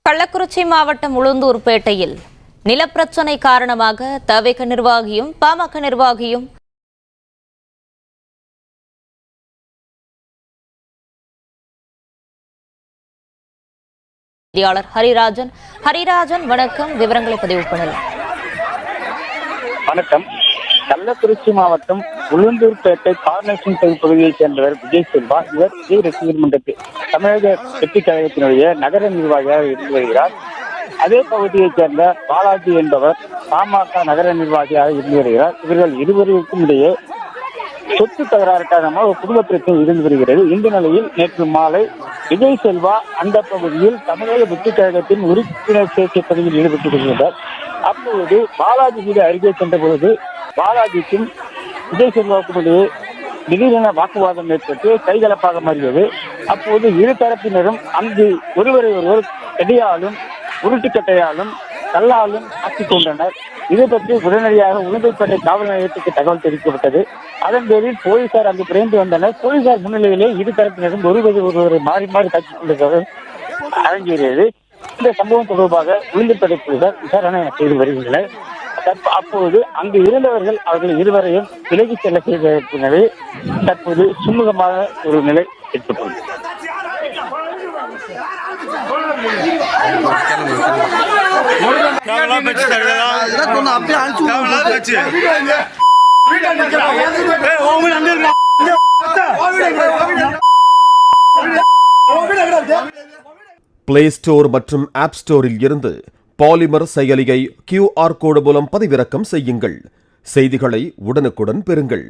கள்ளக்குறிச்சி மாவட்டம் உளுந்தூர்பேட்டையில் நிலப்பிரச்சனை காரணமாக தவிக நிர்வாகியும் பாமக நிர்வாகியும் ஹரிராஜன் வணக்கம். விவரங்களை பதிவு பண்ணலாம். வணக்கம். கள்ளக்குறிச்சி மாவட்டம் உளுந்தூர்பேட்டை கார்னேஷன் பகுதியைச் சேர்ந்தவர் விஜய் செல்வா. இவர் விஜய் ரசிகர் மன்றத்தில் தமிழக வெற்றி கழகத்தினுடைய நகர நிர்வாகியாக இருந்து வருகிறார். அதே பகுதியைச் சேர்ந்த பாலாஜி என்பவர் பாமக நகர நிர்வாகியாக இருந்து வருகிறார். இவர்கள் இருவருக்கும் இடையே சொத்து தகராறு காரணமாக ஒரு குடும்ப பிரச்சனை இருந்து வருகிறது. இந்த நிலையில் நேற்று மாலை விஜய் செல்வா அந்த பகுதியில் தமிழக வெற்றி கழகத்தின் உறுப்பினர் சேர்க்கை பணியில் ஈடுபட்டுக் கொண்டிருந்தார். அப்பொழுது பாலாஜி வீடு அருகே சென்ற பொழுது பாலாஜிக்கும் விஜய் செல்வாவுக்கும் இடையே திடீரென வாக்குவாதம் ஏற்பட்டு கைகலப்பாக மாறியது. அப்போது இரு தரப்பினரும் அங்கு ஒருவரை ஒருவர் கடியாலும் உருட்டுக்கட்டையாலும் கல்லாலும் தாக்கிக் கொண்டனர். இதை பற்றி உடனடியாக உளுந்தூர்பேட்டை காவல் நிலையத்துக்கு தகவல் தெரிவிக்கப்பட்டது. அதன் பேரில் போலீசார் அங்கு விரைந்து வந்தனர். போலீசார் முன்னிலையிலே இரு தரப்பினரும் ஒருவரை மாறி மாறி தாக்கிக் கொண்டதாக அரங்கேறியது. இந்த சம்பவம் தொடர்பாக உளுந்தூர்பேட்டை போலீசார் விசாரணை செய்து வருகின்றனர். அப்போது அங்கு இருந்தவர்கள் அவர்கள் இருவரையும் விலகி செல்ல செய்த தற்போது சுமூகமாக ஒரு நிலை ஏற்பட்டுள்ளது. பிளே ஸ்டோர் மற்றும் ஆப் ஸ்டோரில் இருந்து பாலிமர் செயலியை QR கோடு மூலம் பதிவிறக்கம் செய்யுங்கள். செய்திகளை உடனுக்குடன் பெறுங்கள்.